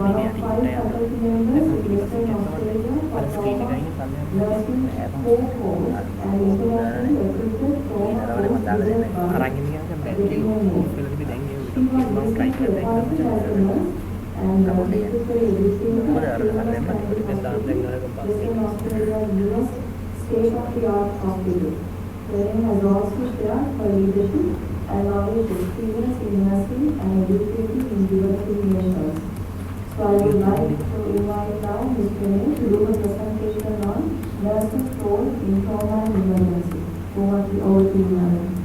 ini ada detail dan modifikasi pada screen ini kalian ada ada masalah ini orang ini kan berarti film lebih tinggi mau kayak kemudian ada lembah di benda dengan gempa state-of-the-art hospital. Clin has also shared her leadership and knowledge experience in nursing and educating in developing nations. So I would like to invite now Ms.Renee to do a presentation on nursing role in trauma and emergency. Over to you, madam.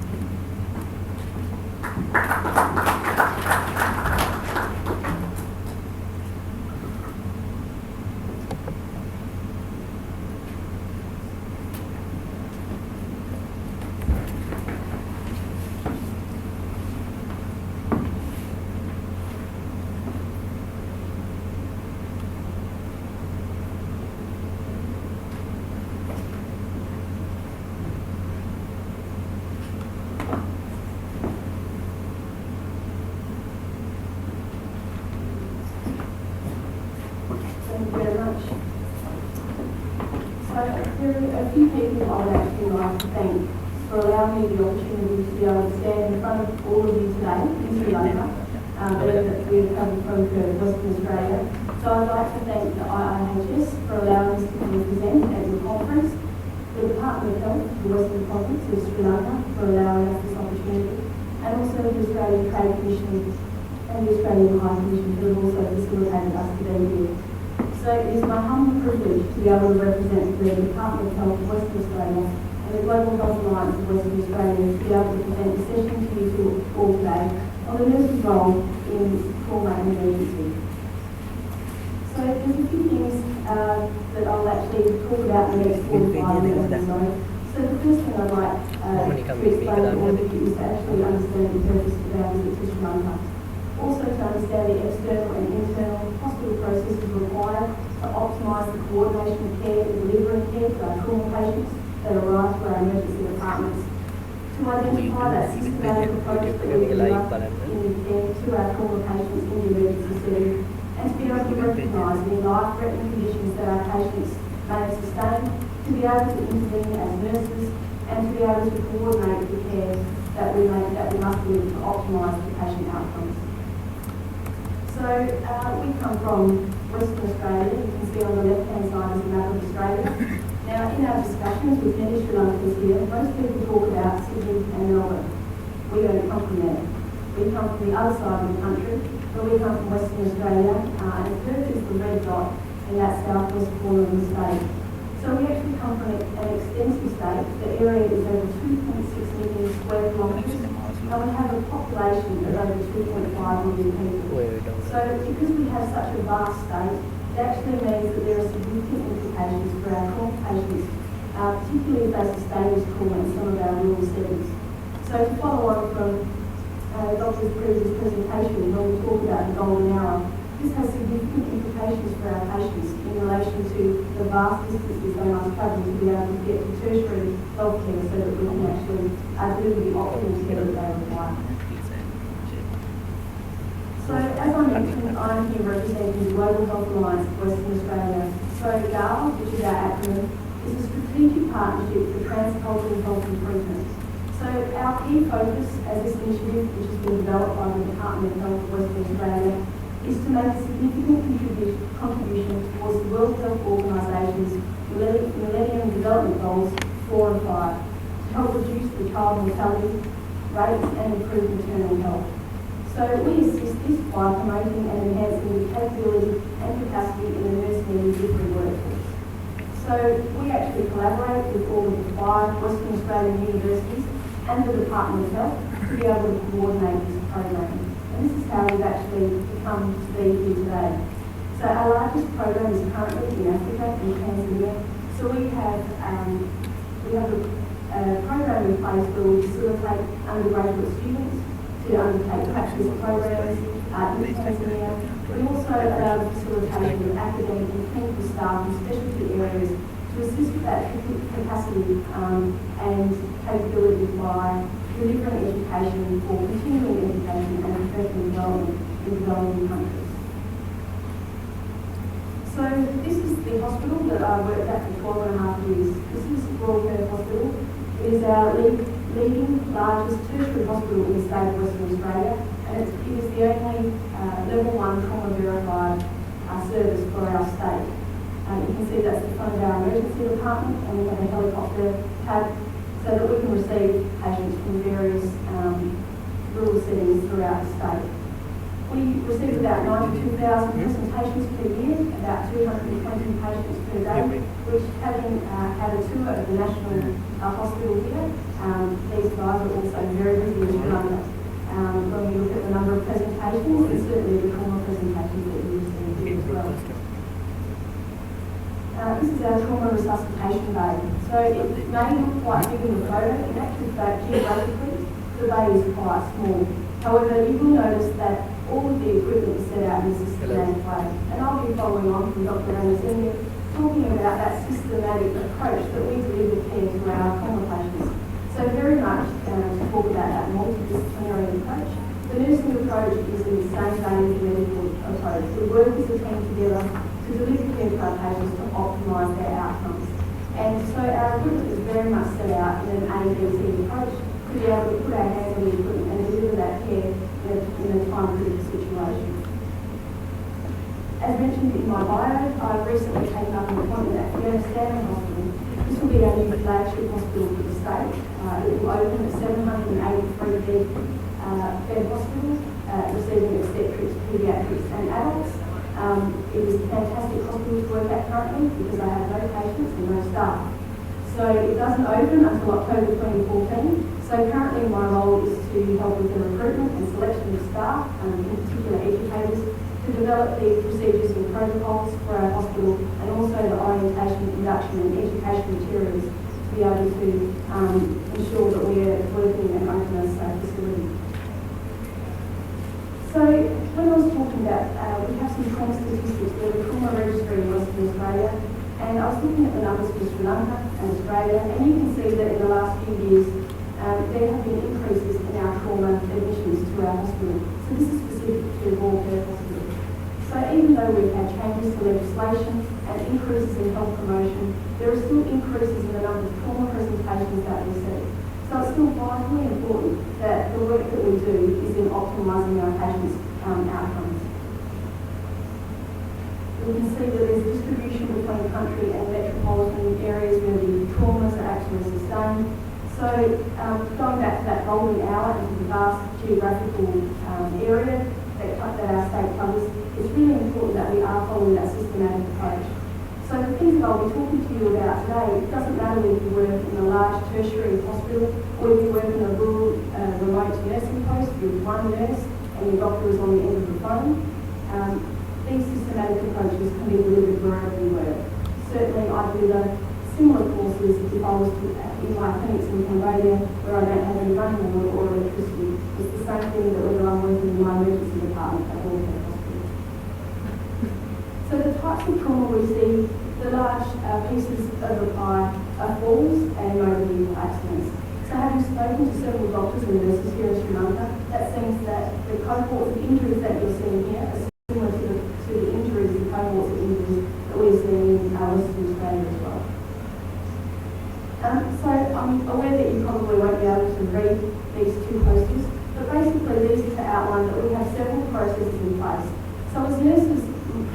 A few people I would actually like to thank for allowing me the opportunity to be able to stand in front of all of you today in Sri Lanka, that we have come from Western Australia. So I'd like to thank the IIHS for allowing us to present at your conference, the Department of Health, the Western Province of Sri Lanka for allowing us this opportunity, and also the Australian Trade Commission and the Australian High Commission who have also facilitated us to be here. So it is my humble privilege to be able to represent the Department of Health of Western Australia and the Global Health Alliance of Western Australia to be able to present a session to you all today on the nurse's role in trauma and emergency. So there's a few things that I'll actually talk about in the next 45 minutes or so. So the first thing I'd like to explain to all of you is to actually understand the purpose of our visit to Sri Lanka. Also to understand the external and internal hospital processes required to optimise the coordination of care and delivering care to our trauma patients that arrive to our emergency departments. To identify that systematic approach that we develop in care to our trauma patients in the emergency setting, and to be able to recognise the life-threatening conditions that our patients may sustain, to be able to intervene as nurses, and to be able to coordinate the care that we must do to optimise the patient outcomes. So we come from Western Australia. You can see on the left-hand side is a map of Australia. Now, in our discussions with many Sri Lankans here, most people talk about Sydney and Melbourne. We don't come from there. We come from the other side of the country, but we come from Western Australia, and Perth is the red dot in that southwest corner of the state. So we actually come from an extensive state. The area is over 2.6 million square kilometres. And we have a population of over 2.5 million people. So because we have such a vast state, it actually means that there are significant implications for our trauma patients, particularly if they sustain this trauma in some of our rural settings. So to follow on from Dr. Praser's presentation, when we talk about the golden hour, this has significant implications for our patients in relation to the vast distances they must travel to be able to get to tertiary health care so that we can actually deliver the optimal care that they require. So as I mentioned, I'm here representing the Global Health Alliance of Western Australia. So GAL, which is our acronym, is a strategic partnership for transcultural health improvement. So our key focus as this initiative, which has been developed by the Department of Health of Western Australia, is to make a significant contribution towards the World Health Organisation's Millennium Development Goals 4 and 5 to help reduce the child mortality rates and improve maternal health. So we assist this by promoting and enhancing the capability and capacity in the nursing and midwifery workforce. So we actually collaborate with all of the 5 Western Australian universities and the Department of Health to be able to coordinate this program. And this is how we've actually come to be here today. So our largest program is currently in Africa, in Tanzania. So we have a program in place where we facilitate undergraduate students to undertake practice programs in Tanzania. We also allow the facilitation of academic and clinical staff in specialty areas to assist with that capacity and capability by delivering education for continuing education and professional development in developing countries. the hospital that I worked at for 12 and a half years. This is Royal Perth Hospital. It is our leading largest tertiary hospital in the state of Western Australia, and it is the only level 1 trauma verified service for our state. You can see that's the front of our emergency department, and we have a helicopter pad so that we can receive patients from various rural settings throughout the state. We receive about 92,000 presentations per year, about 220 patients per day, which, having had a tour of the National Hospital here, these guys are also very busy in London. When we look at the number of presentations, and certainly the trauma presentations that we receive here as well. This is our trauma resuscitation bay. So it may look quite big in the photo. In actual fact, geographically, the bay is quite small. However, you will notice that all of the equipment is set out in a systematic way. And I'll be following on from Dr. Ramazini, talking about that systematic approach that we deliver care to our trauma patients. So very much to talk about that multidisciplinary approach. The nursing approach is in the same vein as the medical approach. We work as a team together to deliver care to our patients to optimise their outcomes. And so our equipment is very much set out in an ADJUNCTS approach to be able to put our hands on the equipment and deliver that care in a time-critical situation. As mentioned in my bio, I've recently taken up an appointment at Fiona Stanley Hospital. This will be our new flagship hospital for the state. It will open at 783 bed hospital, receiving obstetrics, paediatrics and adults. It is a fantastic hospital to work at currently because I have no patients and no staff. So it doesn't open until October 2014. So currently my role is to help with the recruitment and selection of staff, in particular educators, to develop the procedures and protocols for our hospital, and also the orientation, induction and education materials to be able to ensure that we are working and open a safe facility. So when I was talking about, we have some trauma statistics, we're a trauma registry in Western Australia, and I was looking at the numbers for Sri Lanka and Australia, and you can see that in the last few years there have been increases in our trauma admissions to our hospital. So this is specific to Royal Perth Hospital. So even though we've had changes to legislation and increases in health promotion, there are still increases in the number of trauma presentations that we see. So it's still vitally important that the work that we do is in optimising our patients' outcomes. We can see that there's distribution between country and metropolitan areas where the traumas are actually sustained. So going back to that golden hour and to the vast geographical area that our state covers, it's really important that we are following that systematic approach. So the things that I'll be talking to you about today, it doesn't matter whether you work in a large tertiary hospital or if you work in a rural remote nursing post with one nurse and your doctor is on the end of the phone. These systematic approaches can be delivered wherever you work. Certainly I deliver similar courses if I was in my clinics in Cambodia where I don't have any running water or electricity. It's the same thing that whether I'm working in my emergency department at Royal Perth Hospital. So the types of trauma we see, the large pieces of the pie are falls and motor vehicle accidents. So having spoken to several doctors and nurses here in Sri Lanka, that seems that the cohorts of injuries that you're seeing here are similar to the injuries and cohorts of injuries that we're seeing in Western Australia as well. So I'm aware that you probably won't be able to read these two posters, but basically these are to outline that we have several processes in place. So as nurses,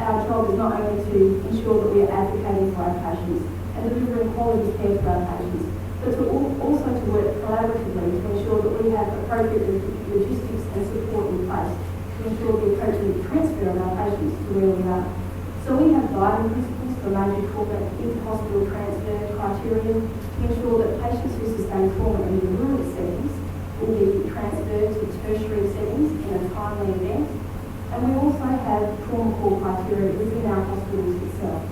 our job is not only to ensure that we are advocating for our patients and delivering quality care to our patients, but also to work collaboratively to ensure that we have appropriate logistics and support in place to ensure the appropriate transfer of our patients to where we are. So we have guiding principles for major trauma inter-hospital transfer criteria to ensure that patients who sustain trauma in the rural settings will be transferred to tertiary settings in a timely event. And we also have trauma call criteria within our hospitals itself.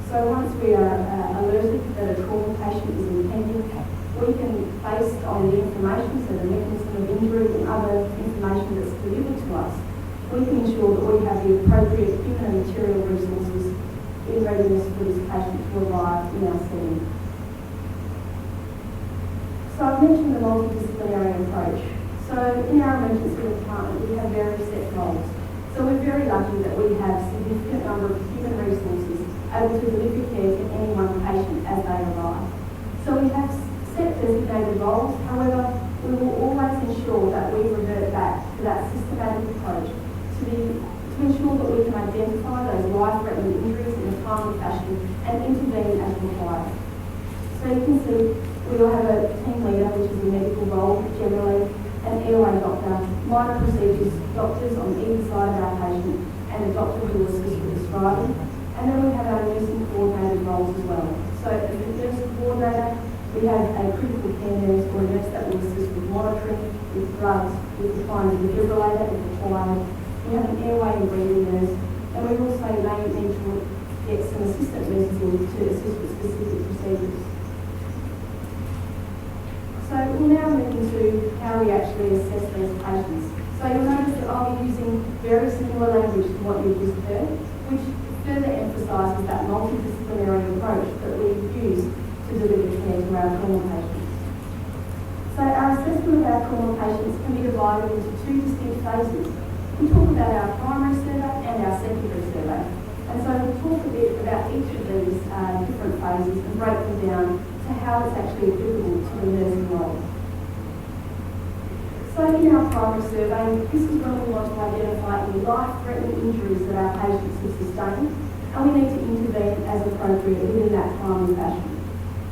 So once we are alerted that a trauma patient is impending, we can, based on the information, so the mechanism of injury and other information that's delivered to us, we can ensure that we have the appropriate human and material resources in readiness for this patient to arrive in our setting. So I've mentioned the multidisciplinary approach. So in our emergency department, we have various set roles. So we're very lucky that we have a significant number of human resources able to deliver care to any one patient as they arrive. So we have set designated roles, however, we will always ensure that we revert back to that systematic approach to ensure that we can identify those life-threatening injuries in a timely fashion and intervene as required. So you can see we will have a team leader, which is a medical role generally, an airway doctor, minor procedures doctors on either side of our patient, and a doctor who will assist with prescribing. And then we have our nursing coordinated roles as well. So as a nursing coordinator, we have a critical care nurse or a nurse that will assist with monitoring, with drugs, with applying the defibrillator if required. We have an airway and breathing nurse, and we also may need to get some assistant nurses in to assist with specific procedures. So we'll now move into how we actually assess these patients. So you'll notice that I'll be using very similar language to what you've just heard, which further emphasises that multidisciplinary approach that we use to deliver care to our trauma patients. So our assessment of our trauma patients can be divided into two distinct phases. We talk about our primary survey and our secondary survey. And so we'll talk a bit about each of these different phases and break them down to how it's actually applicable to the nursing role. So in our primary survey, this is when we want to identify any life-threatening injuries that our patients have sustained, and we need to intervene as appropriate within that timely fashion.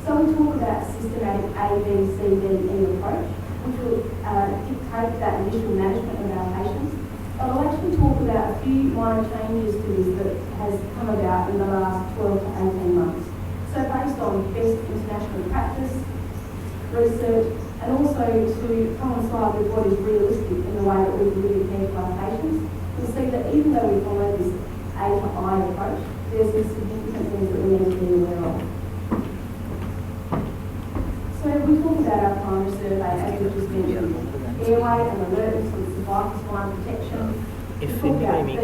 So we talk about systematic A, B, C, D, E approach, which will dictate that initial management of our patients. But I'll actually talk about a few minor changes to this that has come about in the last 12 to 18 months. So based on best international practice, research, and also to coincide with what is realistic in the way that we deliver care to our patients, we'll see that even though we follow this A to I approach, there's some significant things that we need to be aware of. So we talk about our primary survey, as we just mentioned, airway and alertness on cervical spine protection. We talk about B,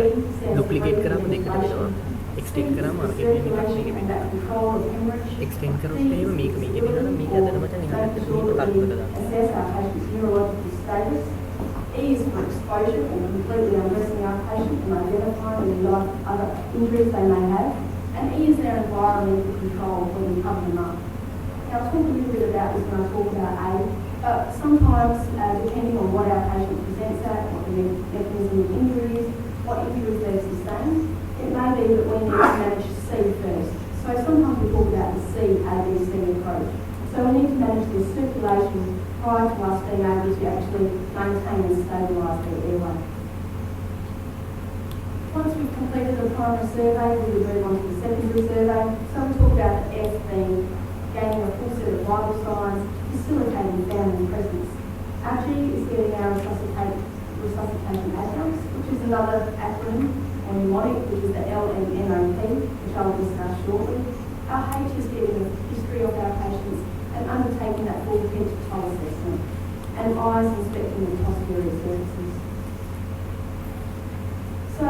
duplicate කරාම දෙකට වෙනවා. extend කරාම අරගෙන මේක and that control of hemorrhage. extend කරොත් එහෙම මේක වෙනවා නම් මේක ඇදලා මචං එහාට මේක කල්පකට දාන්න. Assess our patient's neurological status. E is for exposure and completely undressing our patient and identifying any other injuries they may have. And E is their environmental control when we cover them up. Now, I'll talk a little bit about this when I talk about A, but sometimes, depending on what our patient presents at, what the mechanism of injury is, what injuries they've sustained, it may be that we need to manage C first. So sometimes we talk about the C, A, B, C approach. So we need to manage their circulation prior to us being able to actually maintain and stabilise their airway. Once we've completed the primary survey, we will move on to the secondary survey. So we talk about the F being gaining a full set of vital signs, facilitating family presence. Our G is getting our resuscitation adjuncts, which is another acronym, or mnemonic, which is the LMNOP, which I'll discuss shortly. Our H is getting a history of our patients and undertaking that full pinch toll assessment. And I is inspecting the posterior surfaces. So,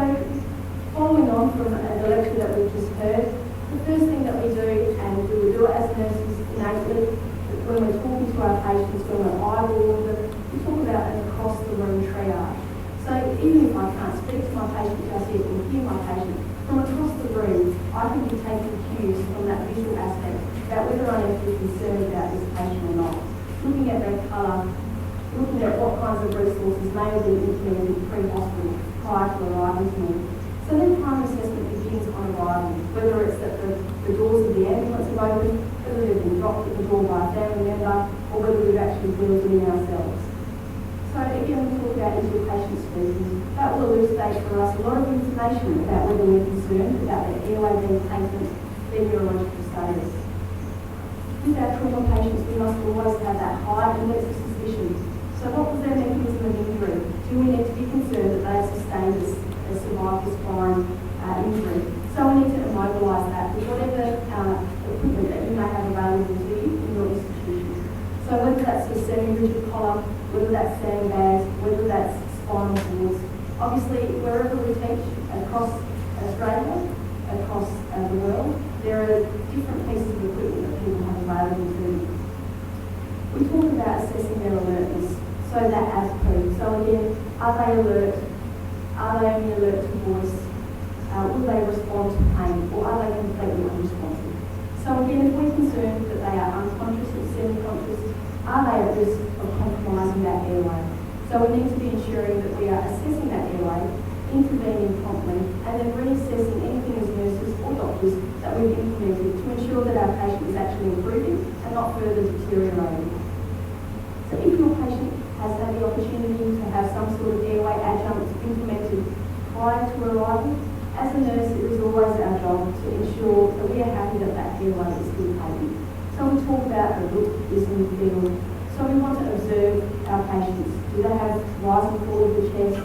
following on from the lecture that we've just heard, the first thing that we do, and we will do it as nurses innately, when we're talking to our patients, when we're eyeballing them, we talk about an across-the-room triage. So even if I can't speak to my patient just yet or hear my patient, from across the room, I can be taking cues from that visual aspect about whether I need to be concerned about this patient or not. Looking at their colour, looking at what kinds of resources may have been implemented pre-hospital prior to arriving to me. So then primary assessment begins on arrival, whether it's that the doors of the ambulance are open, whether they've been dropped at the door by a family member, or whether we've actually wheeled them in ourselves. So again, we talk about into patient speaking. That will elucidate for us a lot of information about whether we're concerned about their airway being taken, their neurological status. With our trauma patients, we must always have that high index of suspicion. So what was their mechanism of injury? Do we need to be concerned that they've sustained a cervical spine injury? So we need to immobilise that with whatever equipment that you may have available to you in your institution. So whether that's a semi-rigid collar, whether that's sandbags, whether that's spinal cords. Obviously, wherever we teach across Australia, across the world, there are different pieces of equipment that people have available to them. We talk about assessing their alertness, so that ASPO. So again, are they alert? Are they only alert to voice? Will they respond to pain, or are they completely unresponsive? So again, if we're concerned that they are unconscious or semi-conscious, are they at risk of compromising that airway? So we need to be ensuring that we are assessing that airway, intervening promptly, and then reassessing anything as nurses or doctors that we've implemented to ensure that our patient is actually improving and not further deteriorating. So if your patient has had the opportunity to have some sort of airway adjunct implemented prior to arrival, as a nurse, it is always our job to ensure that we are happy that that airway is still patent. So we talk about the look, listen, feel. So we want to observe our patients. Do they have rise and fall of the chest?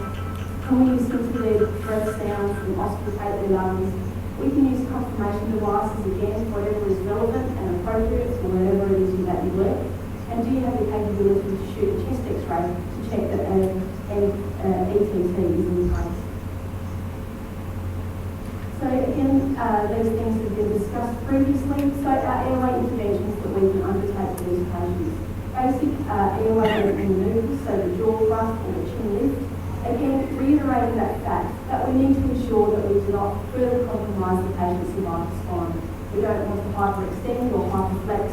Can we listen to their breath sounds and auscultate their lungs? We can use confirmation devices again, whatever is relevant and appropriate for whatever it is that you work. And do you have the capability to shoot a chest x-ray to check that an ETT is in place? So again, these things have been discussed previously. So our airway interventions that we can undertake for these patients. Basic airway maneuvers, so the jaw thrust or the chin lift. Again, reiterating that fact that we need to ensure that we do not further compromise the patient's cervical spine. We don't want to hyperextend or hyperflex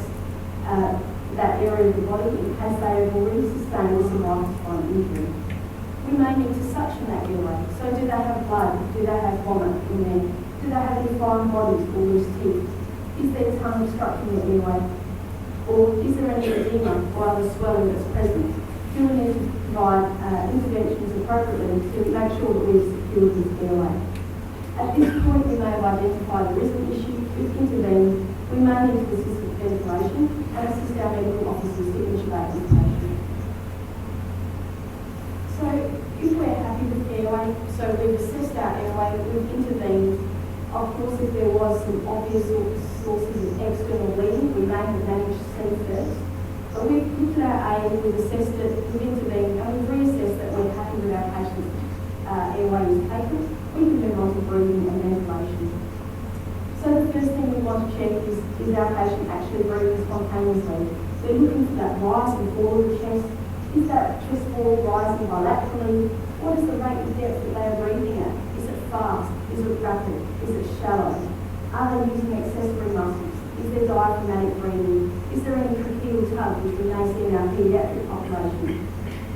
that area of the body in case they have already sustained a cervical spine injury. We may need to suction that airway. So do they have blood? Do they have vomit in there? Do they have any foreign bodies or loose teeth? Is their tongue obstructing the airway? Or is there any edema or other swelling that's present? Do we need to provide interventions appropriately to make sure that we've secured this airway? At this point, we may have identified there is an issue. If intervened, we may need to assist with ventilation and assist our medical officers to intubate this patient. So if we're happy with the airway, so we've assessed our airway, we've intervened. Of course, if there was some obvious sources of external bleeding, we may have managed to see first. But we've looked at our aid, we've assessed it, we've intervened, and we've reassessed that we're happy with our patient's airway is taken. We can move on to breathing and ventilation. So the first thing we want to check is our patient actually breathing spontaneously? We're looking for that rise and fall of the chest. Is that chest wall rising bilaterally? What is the rate of depth that they are breathing at? Is it fast? Is it rapid? Is it shallow? Are they using accessory muscles? Is there diaphragmatic breathing? Is there any tracheal tug, which we may see in our paediatric population?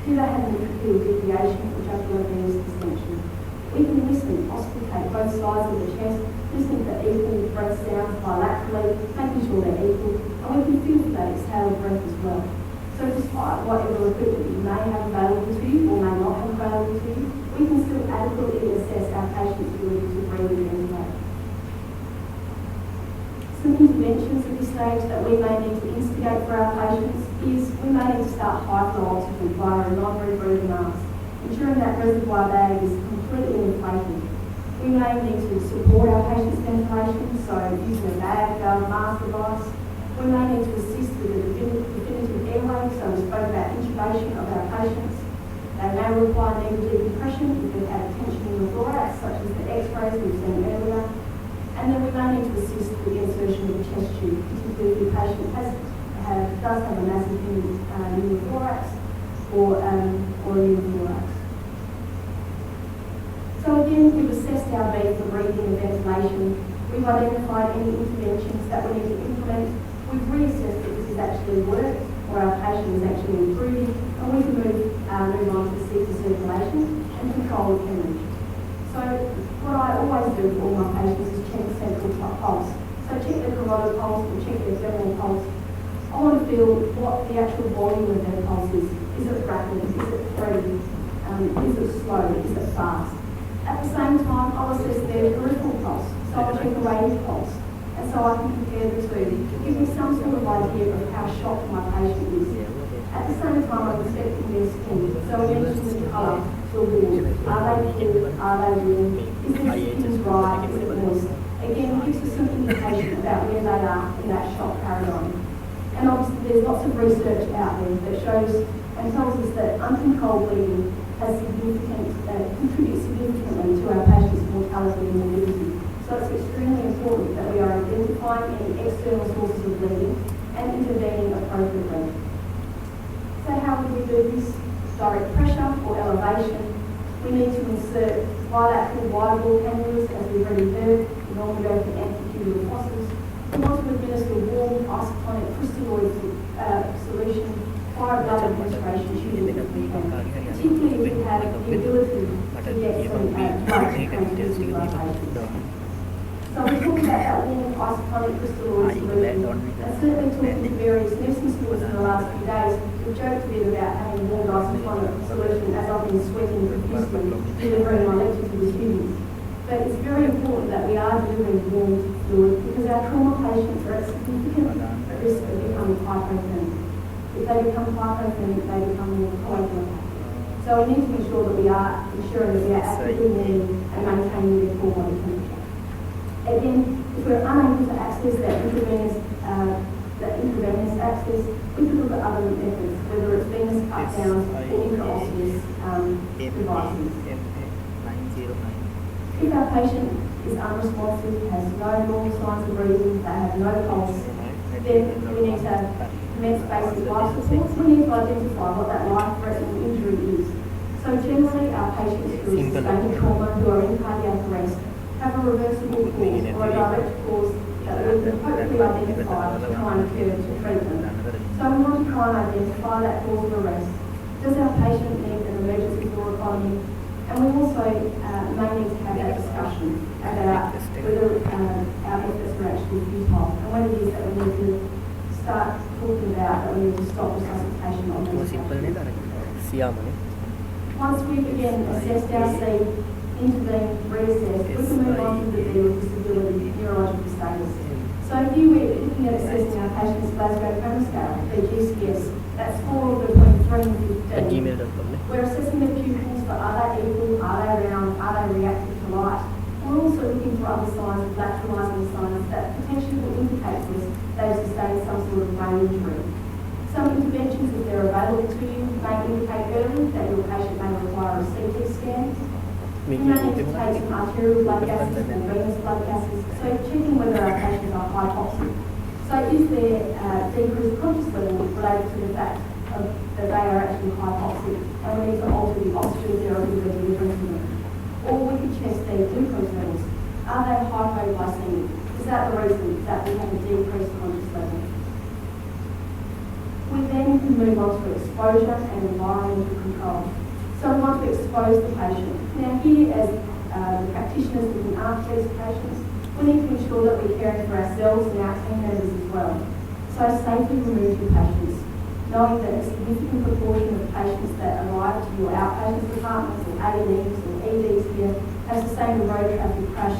Do they have any tracheal deviation, which I feel venous distension? We can listen, auscultate both sides of the chest, listening for equal breath sounds bilaterally, making sure they're equal, and we can feel that exhaled breath as well. So despite whatever equipment you may have available to you or may not have available to you, we can still adequately assess our patient's ability to breathe and ventilate. Some interventions at this stage that we may need to instigate for our patients is we may need to start high flow oxygen via a non-rebreather mask, ensuring that reservoir bag is completely inflated. We may need to support our patient's ventilation, so using a bag, mask device. We may need to assist with a definitive airway, so we spoke about intubation of our patients. They may require negative decompression if they've had tension in the thorax, such as the x-rays we've seen earlier. And then we may need to assist with the insertion of a chest tube, particularly if the patient does have a massive pneumothorax or a pneumothorax. So again, we've assessed our beat for breathing and ventilation. We've identified any interventions that we need to implement. We've reassessed that this has actually worked, or our patient is actually improving, and we can move on to see the circulation and control of hemorrhage. So what I always do for all my patients is check the central pulse. So check their carotid pulse or check their femoral pulse. I want to feel what the actual volume of their pulse is. Is it rapid? Is it steady? Is it slow? Is it fast? At the same time, I'll assess their peripheral pulse. So I'll check the radial pulse. And so I can compare the two to give me some sort of idea of how shocked my patient is. At the same time, I'm inspecting their skin. So I mentioned the colour to a warm. Are they cool? Are they warm? Is their skin dry? Is it moist? Again, it gives us some indication about where they are in that shock paradigm. And obviously there's lots of research out there that shows and tells us that uncontrolled bleeding has contributes significantly to our patients' mortality and morbidity. So it's extremely important that we are identifying any external sources of bleeding and intervening appropriately. So how would we do this? Direct pressure or elevation. We need to insert bilateral wide wall cannulas, as we've already heard. We normally go for anticular fossils. We want to administer warm isotonic crystalloid solution via blood administration shooting, particularly if we have the ability to get some blood transfusions to our patients. So we talk about that warm isotonic crystalloid solution, and certainly talking to various nursing schools in the last few days, we've joked a bit about having warm isotonic solution as I've been sweating profusely delivering my lecture to the students. But it's very important that we are delivering warm fluid because our trauma patients are at significant risk of becoming hypothermic. If they become hypothermic, they become more coagulated. So we need to ensure that we are ensuring that we are actively warming and maintaining their core body temperature. Again, if we're unable to access that intravenous access, we can look at other methods, whether it's venous cut downs or intraosseous devices. If our patient is unresponsive, has no normal signs of breathing, they have no pulse, then we need to commence basic life support. We need to identify what that life-threatening injury is. So generally, our patients who are sustaining trauma, who are in cardiac arrest, have a reversible cause or a direct cause that we can hopefully identify to try and cure to treat them. So we want to try and identify that cause of arrest. Does our patient need an emergency thoracotomy? And we also may need to have that discussion about whether our efforts are actually futile and what it is that we need to start talking about, that we need to stop resuscitation on these patients. Once we've again assessed our seed, intervened, reassessed, we can move on to the D with disability neurological status. So here we're looking at assessing our patient's Glasgow Coma Scale, the GCS. That's 4 between 3 and 15. We're assessing the pupils for are they equal, are they round, are they reactive to light. We're also looking for other signs, lateralising signs that potentially will indicate to us they've sustained some sort of brain injury. Some interventions, if they're available to you, may indicate early that your patient may require a CT scan. You may need to take some arterial blood gases and venous blood gases, so checking whether our patients are hypoxic. So is their decreased conscious level related to the fact that they are actually hypoxic and we need to alter the oxygen therapy we're delivering to them? Or we could test their glucose levels. Are they hypoglycemic? Is that the reason that we have a decreased conscious level? We then can move on to exposure and environmental control. So we want to expose the patient. Now here, as the practitioners looking after these patients, we need to ensure that we're caring for ourselves and our team members as well. So safely remove your patients, knowing that a significant proportion of patients that arrive to your outpatient departments or A&Es or EDs here have sustained a road traffic crash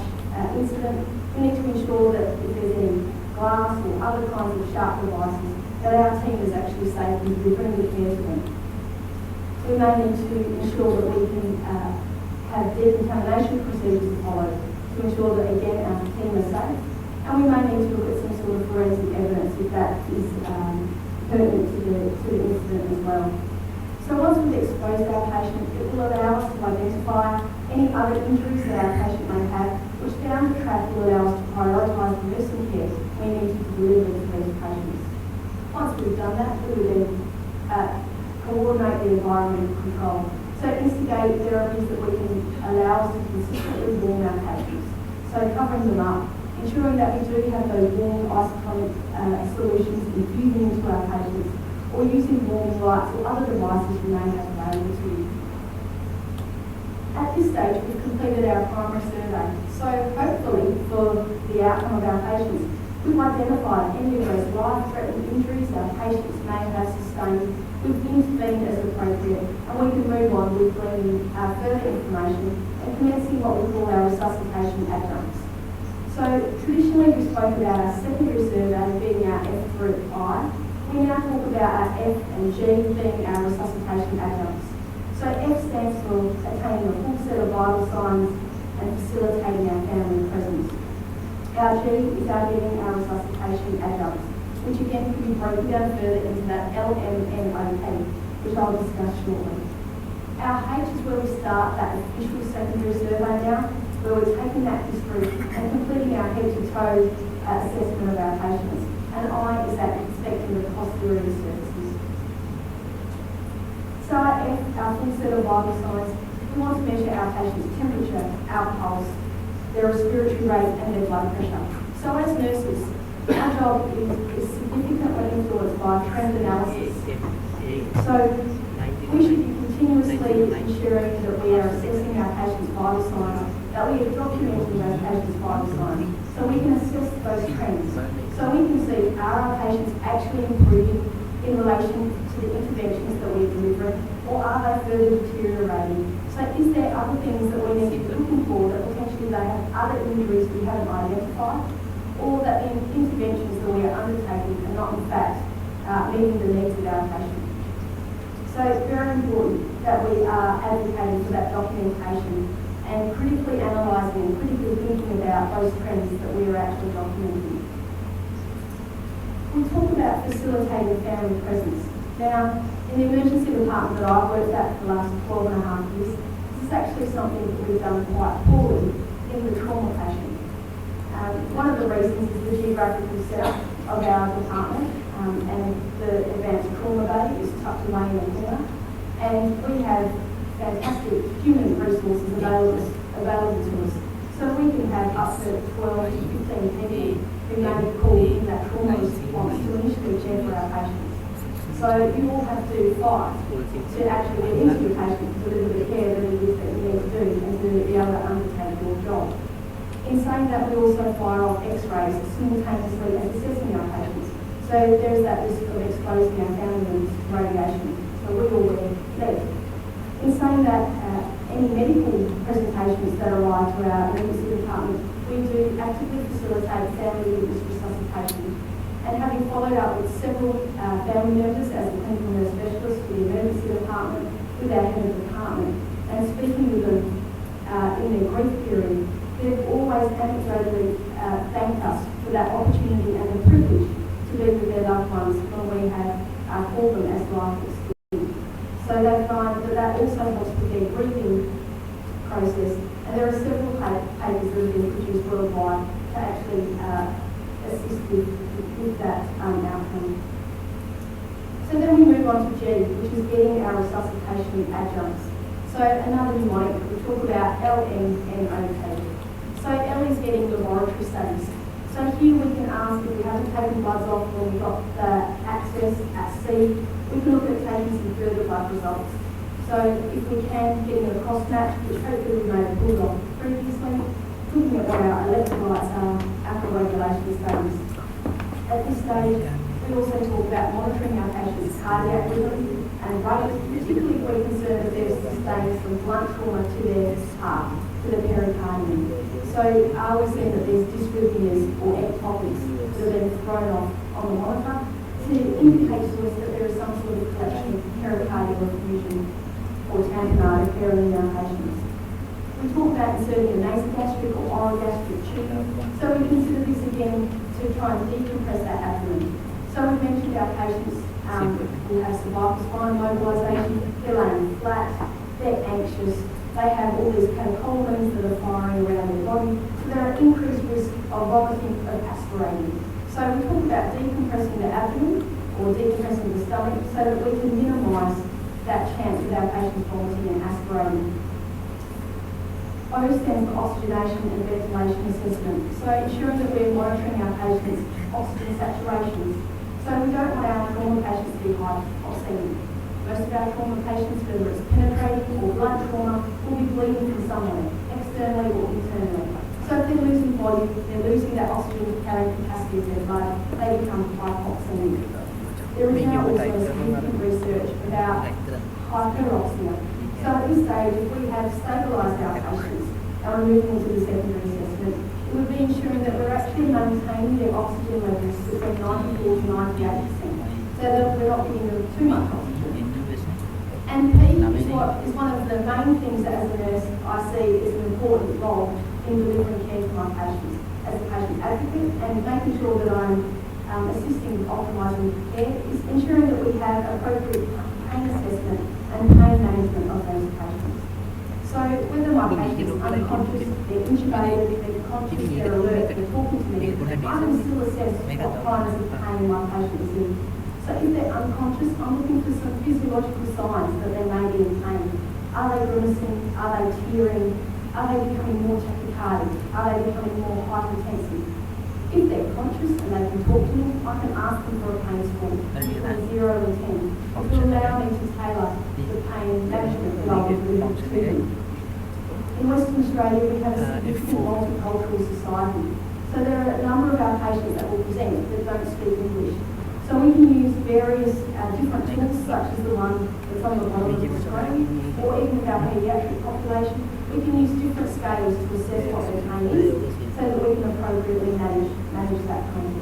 incident. We need to ensure that if there's any glass or other kinds of sharp devices, that our team is actually safe in delivering the care to them. We may need to ensure that we can have decontamination procedures followed to ensure that, again, our team is safe. And we may need to look at some sort of forensic evidence if that is pertinent to the incident as well. So once we've exposed our patient, it will allow us to identify any other injuries that our patient may have, which down the track will allow us to prioritise the nursing care we need to deliver to these patients. Once we've done that, we will then coordinate the environmental control. So instigate therapies that we can allow us to consistently warm our patients. So covering them up, ensuring that we do have those warm isotonic solutions infusing into our patients, or using warming lights or other devices we may have available to you. At this stage, we've completed our primary survey. So hopefully, for the outcome of our patients, we've identified any of those life-threatening injuries our patients may have sustained. We've intervened as appropriate, and we can move on with gleaning further information and commencing what we call our resuscitation adjuncts. So traditionally we spoke about our secondary survey being our F group I. We now talk about our F and G being our resuscitation adjuncts. So F stands for attaining a full set of vital signs and facilitating our family presence. Our G is our getting our resuscitation adjuncts, which again can be broken down further into that LMNOP, which I'll discuss shortly. Our H is where we start that official secondary survey now, where we're taking that history and completing our head-to-toe assessment of our patients. And I is that inspecting the posterior surfaces. So our F, our full set of vital signs, We want to measure our patients' temperature, our pulse, their respiratory rate and their blood pressure. So as nurses, our job is significantly influenced by trend analysis. So we should be continuously ensuring that we are assessing our patients' vital signs, that we are documenting those patients' vital signs, so we can assess those trends. So we can see, are our patients actually improving in relation to the interventions that we're delivering, or are they further deteriorating? So is there other things that we need to be looking for that potentially they have other injuries we haven't identified, or that the interventions that we are undertaking are not in fact meeting the needs of our patients? So it's very important that we are advocating for that documentation and critically analysing and critically thinking about those trends that we are actually documenting. We talk about facilitating family presence. Now, in the emergency department that I've worked at for the last 12 and a half years, this is actually something that we've done quite poorly in the trauma patient. One of the reasons is the geographical setup of our department, and the advanced trauma bay is tucked away in the corner, and we have fantastic human resources available to us. So we can have up to 12 to 15 people who may be called in that trauma response to initially care for our patients. So you all have to fight to actually get into your patient to deliver the care that it is that you need to do and to be able to undertake your job. In saying that, we also fire off x-rays simultaneously as assessing our patients. So there is that risk of exposing our family members to radiation. So we all wear lead. In saying that, any medical presentations that arrive to our emergency department, we do actively facilitate family witness resuscitation. And having followed up with several family members as a clinical nurse specialist for the emergency department, with our head of department, and speaking with them in their grief period, they've always anecdotally thanked us for that opportunity and the privilege to be with their loved ones when we have called them as life extended. So they find that that also helps with their grieving process, and there are several papers that have been produced worldwide to actually assist with that outcome. So then we move on to G, which is getting our resuscitation adjuncts. So another mnemonic, we talk about LMNOT. So L is getting laboratory studies. So here we can ask if we haven't taken bloods off when we've got the access at C, we can look at taking some further blood results. So if we can, getting a cross match, which hopefully we may have pulled off previously, looking at what our electrolytes are, alcohol regulation studies. At this stage, we also talk about monitoring our patients' cardiac rhythm and rate, particularly if we're concerned that they've sustained some blunt trauma to their heart, to the pericardium. So are we seeing that there's dysrhythmias or ectopics that have been thrown off on the monitor to indicate to us that there is some sort of collection of pericardial effusion or tamponade occurring in our patients. We talk about inserting a nasogastric or orogastric tube. So we consider this again to try and decompress that abdomen. So we mentioned our patients who have cervical spine mobilisation, they're laying flat, they're anxious, they have all these catecholamines that are firing around their body, so there are increased risk of vomiting, of aspirating. So we talk about decompressing the abdomen or decompressing the stomach so that we can minimise that chance of our patients vomiting and aspirating. O stands for oxygenation and ventilation assessment. So ensuring that we're monitoring our patients' oxygen saturations. So we don't want our trauma patients to be hypoxemic. Most of our trauma patients, whether it's penetrating or blood trauma, will be bleeding from somewhere, externally or internally. So if they're losing volume, they're losing that oxygen carrying capacity of their blood, they become hypoxemic. There is now also significant research about hyperoxia. So at this stage, if we have stabilised our patients and we're moving into the secondary assessment, it would be ensuring that we're actually maintaining their oxygen levels between 94 to 98%, so that we're not giving them too much oxygen. And P is one of the main things that as a nurse I see is an important role in delivering care to my patients as a patient advocate, and making sure that I'm assisting with optimising care is ensuring that we have appropriate pain assessment and pain management of those patients. So whether my patient is unconscious, they're intubated, they're conscious, they're alert, they're talking to me, I can still assess what kinds of pain my patient is in. So if they're unconscious, I'm looking for some physiological signs that they may be in pain. Are they grimacing? Are they tearing? Are they becoming more tachycardic? Are they becoming more hypertensive? If they're conscious and they can talk to me, I can ask them for a pain score between 0 and 10, which will allow me to tailor the pain management that I will do to them. In Western Australia, we have a significant multicultural society. So there are a number of our patients that will present that don't speak English. So we can use various different tools, such as the one that's on the bottom of the screen, or even with our paediatric population, we can use different scales to assess what their pain is, so that we can appropriately manage that pain.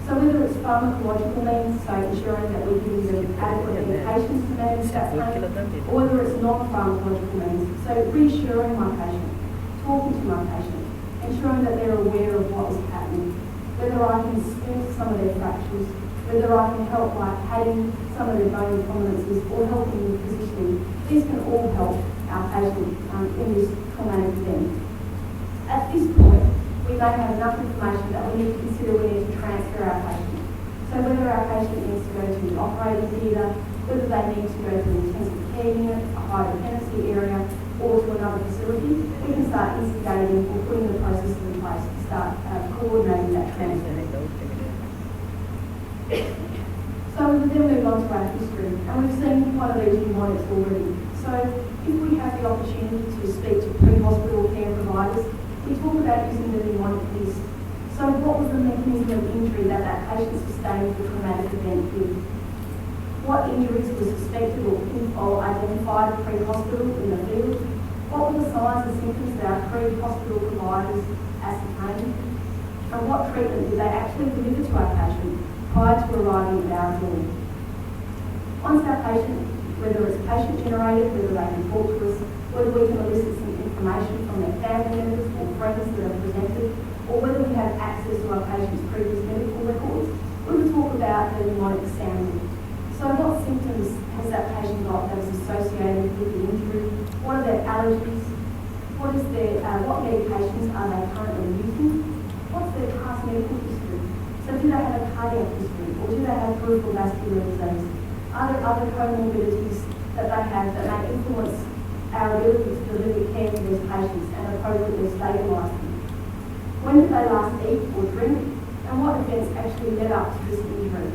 So whether it's pharmacological means, so ensuring that we give them adequate medications to manage that pain, or whether it's non-pharmacological means, so reassuring my patient, talking to my patient, ensuring that they're aware of what is happening, whether I can smooth some of their fractures, whether I can help by padding some of their bone prominences or helping with positioning. These can all help our patient in this traumatic event. At this point, we may have enough information that we need to consider we need to transfer our patient. So whether our patient needs to go to the operating theatre, whether they need to go to an intensive care unit, a high dependency area, or to another facility, we can start instigating or putting the processes in place to start coordinating that transfer. So we then move on to our history, and we've seen one of these mnemonics already. So if we have the opportunity to speak to pre-hospital care providers, we talk about using the mnemonic list. So what was the mechanism of injury that patient sustained the traumatic event with? What injuries were suspected or identified pre-hospital in the field? What were the signs and symptoms that our pre-hospital providers ascertained? And what treatment did they actually deliver to our patient prior to arriving at our door? Once our patient, whether it's patient-generated, whether they can talk to us, whether we can elicit some information from their family members or friends that have presented, or whether we have access to our patient's previous medical records, we will talk about the mnemonic Stanley. So what symptoms has that patient got that is associated with the injury? What are their allergies? What medications are they currently using? What's their past medical history? So do they have a cardiac history, or do they have peripheral vascular disease? Are there other comorbidities that they have that may influence our ability to deliver care to these patients and appropriately stabilise them? When did they last eat or drink? And what events actually led up to this injury?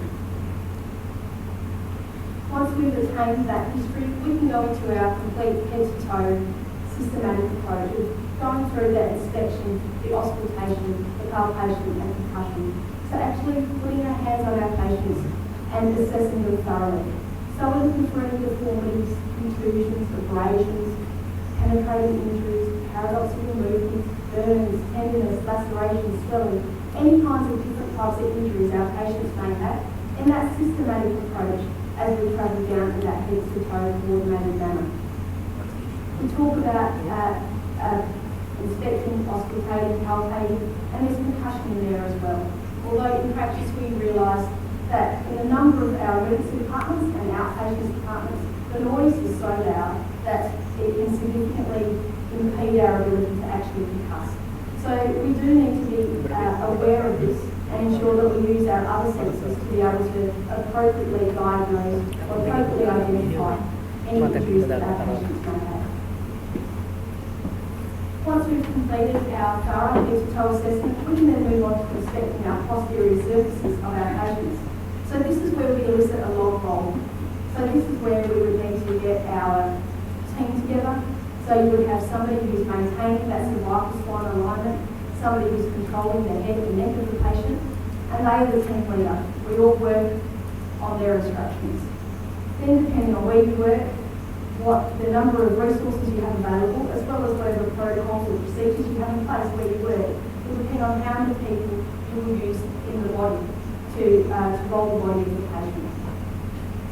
Once we've attained that history, we can go into our complete head-to-toe systematic approach of going through that inspection, the auscultation, the palpation and concussion. So actually putting our hands on our patients and assessing them thoroughly. So we're looking for any deformities, contusions, abrasions, penetrating injuries, paradoxical movements, burns, tenderness, lacerations, swelling, any kinds of different types of injuries our patients may have in that systematic approach as we travel down to that head-to-toe coordinated manner. We talk about inspecting, auscultating, palpating, and there's concussion in there as well. Although in practice we realise that in a number of our emergency departments and outpatients departments, the noise is so loud that it can significantly impede our ability to actually concuss. So we do need to be aware of this and ensure that we use our other senses to be able to appropriately diagnose or appropriately identify any injuries that our patients may have. Once we've completed our thorough head-to-toe assessment, we can then move on to inspecting our posterior surfaces of our patients. So this is where we elicit a Logroll. So this is where we would need to get our team together. So you would have somebody who's maintaining that cervical spine alignment, somebody who's controlling the head and neck of the patient, and they are the team leader. We all work on their instructions. Then depending on where you work, what the number of resources you have available, as well as whatever protocols or procedures you have in place where you work, will depend on how many people you will use in the body to roll the body of the patient.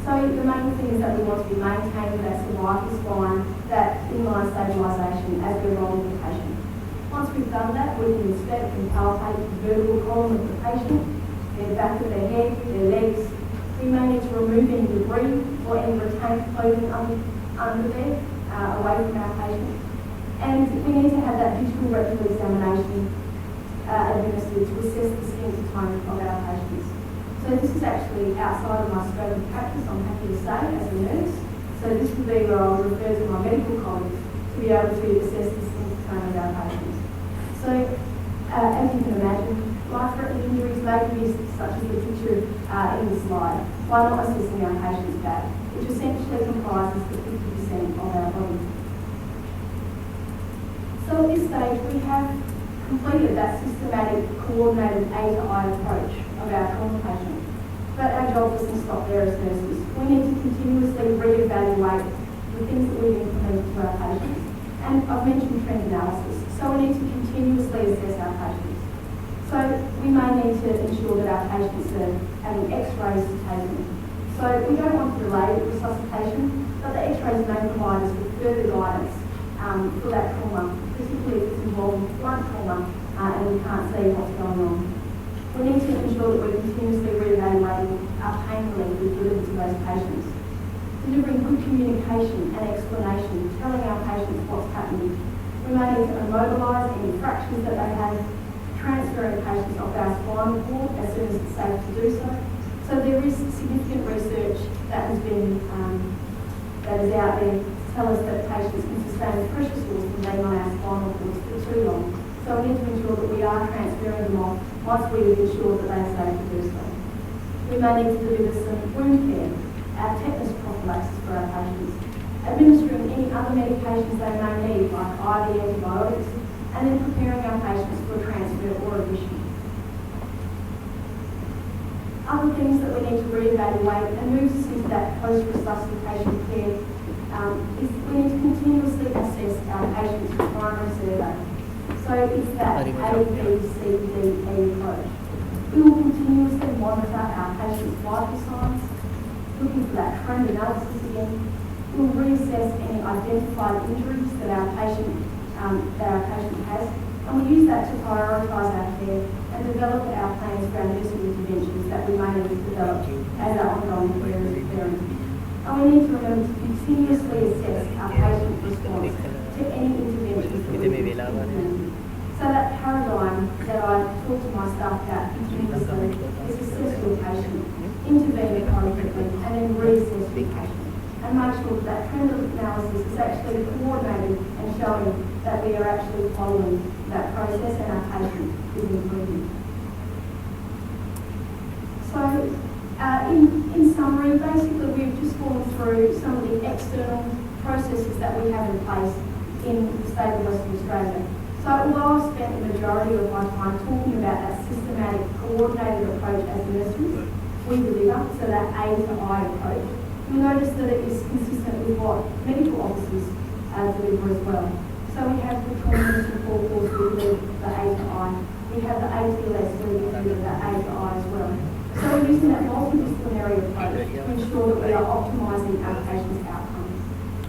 So the main thing is that we want to be maintaining that cervical spine, that inline stabilisation as we're rolling the patient. Once we've done that, we can inspect and palpate the vertebral column of the patient, the back of their head, their legs. We may need to remove any debris or any retained clothing under there, away from our patient. And we need to have that digital rectal examination administered to assess the skin to tone of our patients. So this is actually outside of my scope of practice, I'm happy to say, as a nurse. So So this would be where I would refer to my medical colleagues to be able to assess the symptom tone of our patients. So as you can imagine, life-threatening injuries may be missed, such as the picture in the slide, by not assessing our patient's back, which essentially comprises the 50% of our body. So at this stage, we have completed that systematic, coordinated A to I approach of our trauma patient. But our job doesn't stop there as nurses. We need to continuously re-evaluate the things that we've implemented to our patients. And I've mentioned trend analysis, so we need to continuously assess our patients. So we may need to ensure that our patients are having x-rays taken. So we don't want to delay resuscitation, but the x-rays may provide us with further guidance for that trauma, particularly if it's involving blunt trauma and we can't see what's going on. We need to ensure that we're continuously re-evaluating our pain relief we've delivered to those patients, delivering good communication and explanation, telling our patients what's happening. We may need to immobilise any fractures that they have, transferring patients off our spinal cord as soon as it's safe to do so. So there is significant research that has been that is out there to tell us that patients can sustain pressure sores from being on our spinal cords for too long. So we need to ensure that we are transferring them off once we have ensured that they are safe to do so. We may need to deliver some wound care, our tetanus prophylaxis for our patients, administering any other medications they may need like IV antibiotics, and then preparing our patients for transfer or admission. Other things that we need to re-evaluate and moves us into that post-resuscitation care is we need to continuously assess our patients with primary survey. So it's that ABCDE approach. We will continuously monitor our patients' vital signs, looking for that trend analysis again. We will reassess any identified injuries that our patient has, and we use that to prioritise our care and develop our plans for our nursing interventions that we may need to develop as our ongoing care is occurring. And we need to remember to continuously assess our patient response to any interventions that we implement. So that paradigm that I talk to my staff about continuously is assess your patient, intervene appropriately, and then reassess your patient, and make sure that trend analysis is actually coordinated and showing that we are actually following that process and our patient is improving. So in summary, basically we've just gone through some of the external processes that we have in place in the state of Western Australia. So although I've spent the majority of my time talking about that systematic, coordinated approach as nurses, we deliver, so that A to I approach, you'll notice that it is consistent with what medical officers deliver as well. So we have the trauma medicine core course, we deliver the A to I. We have the ATLS, where we deliver the A to I as well. So we're using that multidisciplinary approach to ensure that we are optimising our patients' outcomes.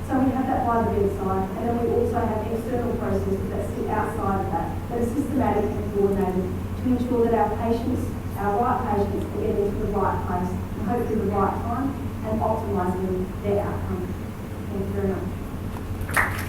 So we have that by the bedside, and then we also have external processes that sit outside of that are systematic and coordinated to ensure that our patients, our right patients, are getting to the right place and hopefully the right time and optimising their outcomes. Thank you very much.